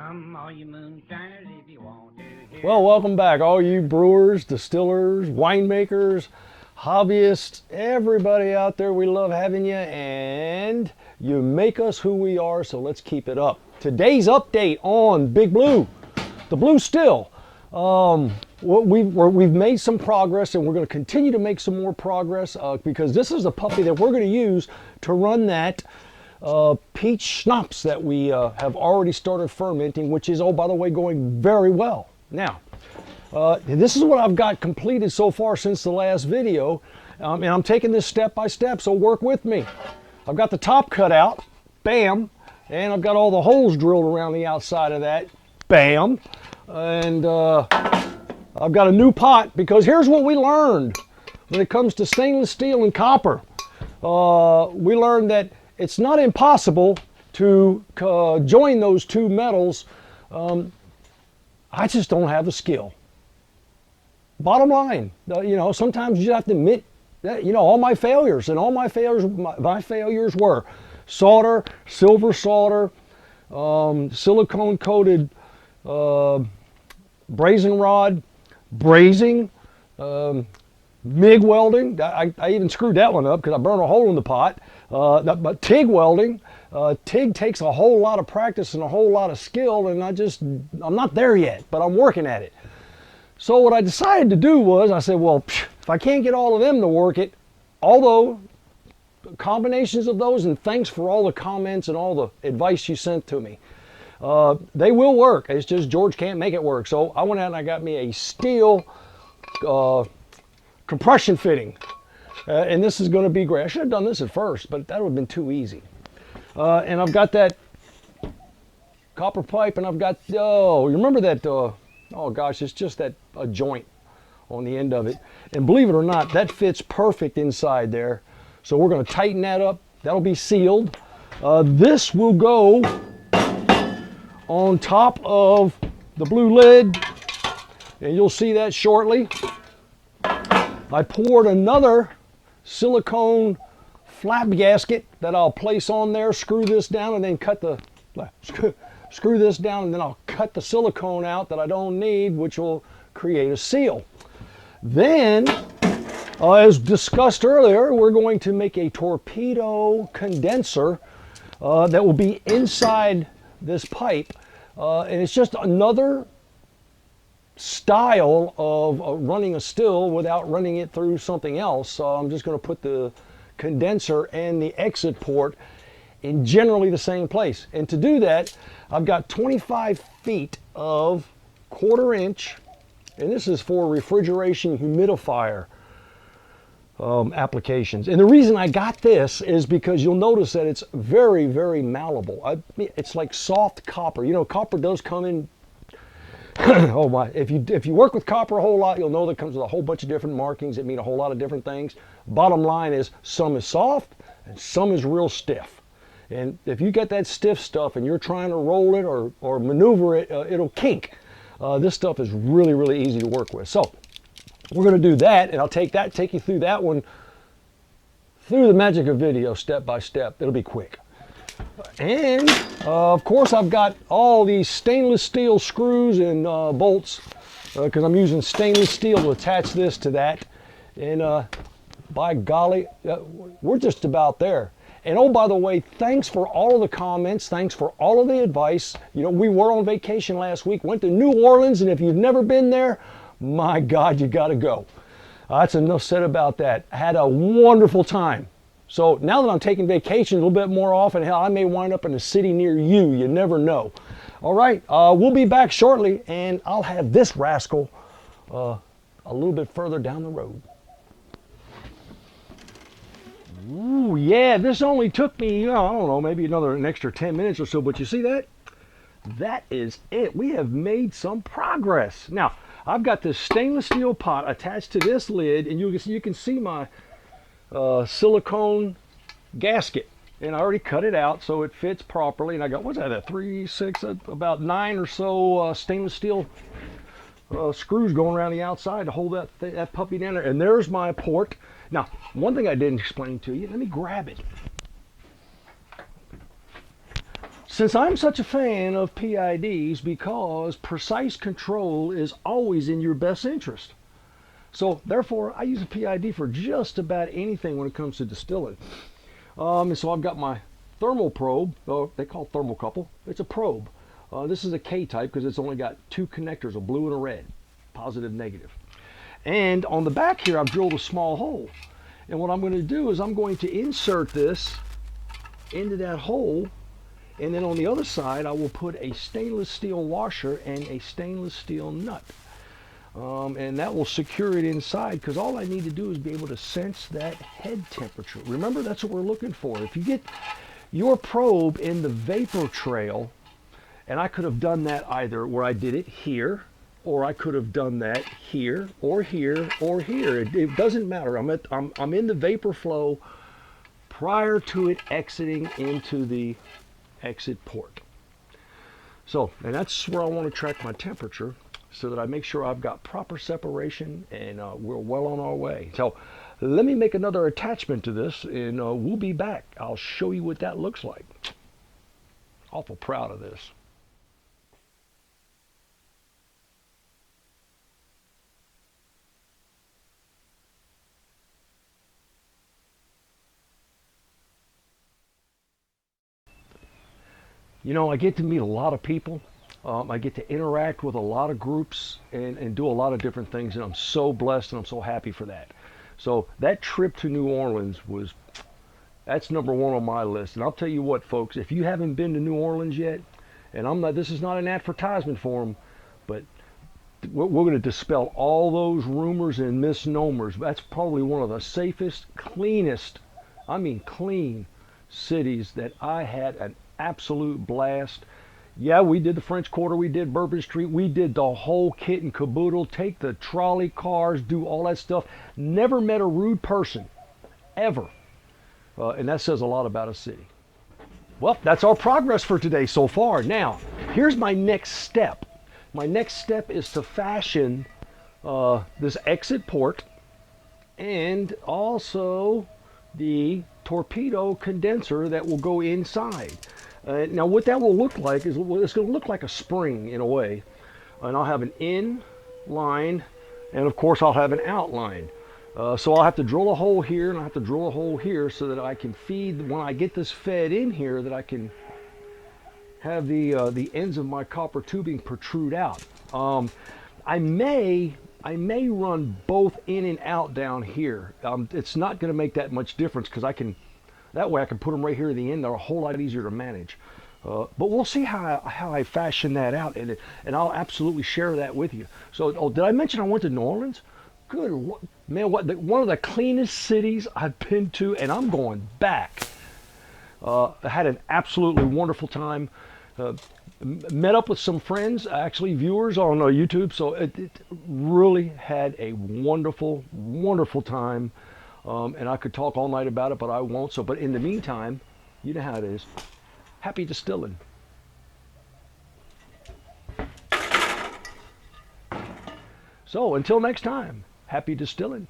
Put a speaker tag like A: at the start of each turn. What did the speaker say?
A: Come, all you moonshiners, if you want to hear.
B: Well, welcome back, all you brewers, distillers, winemakers, hobbyists, everybody out there. We love having you, and you make us who we are, so let's keep it up. Today's update on Big Blue, the Blue Still. We've made some progress, and we're going to continue to make some more progress because this is a puppy that we're going to use to run that peach schnapps that we have already started fermenting, which is, oh, by the way, going very well. Now, this is what I've got completed so far since the last video, and I'm taking this step by step, so work with me. I've got the top cut out, bam, and I've got all the holes drilled around the outside of that, bam, and I've got a new pot, because here's what we learned when it comes to stainless steel and copper. We learned that it's not impossible to join those two metals. I just don't have the skill. Bottom line, sometimes you have to admit that, all my failures, and all my failures were solder, silver solder, silicone coated brazing rod, brazing, MIG welding. I even screwed that one up because I burned a hole in the pot. But TIG welding, TIG takes a whole lot of practice and a whole lot of skill, and I'm not there yet, but I'm working at it. So what I decided to do was, I said, well, if I can't get all of them to work it, although combinations of those, and thanks for all the comments and all the advice you sent to me, they will work. It's just George can't make it work. So I went out and I got me a steel compression fitting. And this is going to be great. I should have done this at first, but that would have been too easy. And I've got that copper pipe, and I've got, you remember that, oh gosh, it's just that a joint on the end of it. And believe it or not, that fits perfect inside there. So we're going to tighten that up. That'll be sealed. This will go on top of the blue lid, and you'll see that shortly. I poured another silicone flap gasket that I'll place on there, screw this down, and then screw this down, and then I'll cut the silicone out that I don't need, which will create a seal. Then, as discussed earlier, we're going to make a torpedo condenser that will be inside this pipe, and it's just another style of running a still without running it through something else. So I'm just going to put the condenser and the exit port in generally the same place. And to do that, I've got 25 feet of 1/4 inch, and this is for refrigeration humidifier applications. And the reason I got this is because you'll notice that it's very, very malleable. It's like soft copper. Copper does come in oh my, if you work with copper a whole lot, you'll know that it comes with a whole bunch of different markings that mean a whole lot of different things. Bottom line is, some is soft and some is real stiff. And if you get that stiff stuff and you're trying to roll it or maneuver it, it'll kink. This stuff is really, really easy to work with. So we're going to do that, and I'll take you through that one, through the magic of video, step by step. It'll be quick. And of course, I've got all these stainless steel screws and bolts, because I'm using stainless steel to attach this to that. And by golly, we're just about there. And oh, by the way, thanks for all of the comments. Thanks for all of the advice. We were on vacation last week, went to New Orleans, and if you've never been there, my God, you got to go. That's enough said about that. I had a wonderful time. So now that I'm taking vacation a little bit more often, hell, I may wind up in a city near you. You never know. All right, we'll be back shortly, and I'll have this rascal a little bit further down the road. Ooh, yeah, this only took me, I don't know, maybe an extra 10 minutes or so, but you see that? That is it. We have made some progress. Now, I've got this stainless steel pot attached to this lid, and you can see my silicone gasket, and I already cut it out so it fits properly. And I got, what's that, 3, 6, about 9 or so stainless steel screws going around the outside to hold that puppy down there. And there's my port. Now, one thing I didn't explain to you, let me grab it. Since I'm such a fan of PIDs because precise control is always in your best interest. So therefore, I use a PID for just about anything when it comes to distilling. And so I've got my thermal probe. They call it thermocouple. It's a probe. This is a K-type because it's only got two connectors, a blue and a red, positive, negative. And on the back here, I've drilled a small hole. And what I'm going to do is I'm going to insert this into that hole. And then on the other side, I will put a stainless steel washer and a stainless steel nut. And that will secure it inside, because all I need to do is be able to sense that head temperature. Remember, that's what we're looking for. If you get your probe in the vapor trail, and I could have done that either where I did it here, or I could have done that here, or here, or here. It doesn't matter. I'm in the vapor flow prior to it exiting into the exit port. So, and that's where I want to track my temperature, so that I make sure I've got proper separation, and we're well on our way. So let me make another attachment to this, and we'll be back. I'll show you what that looks like. Awful proud of this. You know, I get to meet a lot of people. I get to interact with a lot of groups and do a lot of different things, and I'm so blessed and I'm so happy for that. So that trip to New Orleans that's number one on my list. And I'll tell you what, folks, if you haven't been to New Orleans yet, and this is not an advertisement for them, but we're going to dispel all those rumors and misnomers. That's probably one of the safest, cleanest, I mean clean cities that I had an absolute blast. Yeah, we did the French Quarter, we did Bourbon Street, we did the whole kit and caboodle, take the trolley cars, do all that stuff. Never met a rude person, ever. And that says a lot about a city. Well, that's our progress for today so far. Now, here's my next step. My next step is to fashion this exit port and also the torpedo condenser that will go inside. Now what that will look like is it's going to look like a spring in a way, and I'll have an in line, and of course I'll have an out line. So I'll have to drill a hole here, and I'll have to drill a hole here so that I can feed, when I get this fed in here, that I can have the ends of my copper tubing protrude out. I may run both in and out down here. It's not going to make that much difference, because that way I can put them right here at the end. They're a whole lot easier to manage. But we'll see how I fashion that out, and I'll absolutely share that with you. So, did I mention I went to New Orleans? Good man, one of the cleanest cities I've been to, and I'm going back. I had an absolutely wonderful time. Met up with some friends, actually viewers on YouTube, so it really had a wonderful, wonderful time. And I could talk all night about it, but I won't. But in the meantime, you know how it is. Happy distilling. So until next time, happy distilling.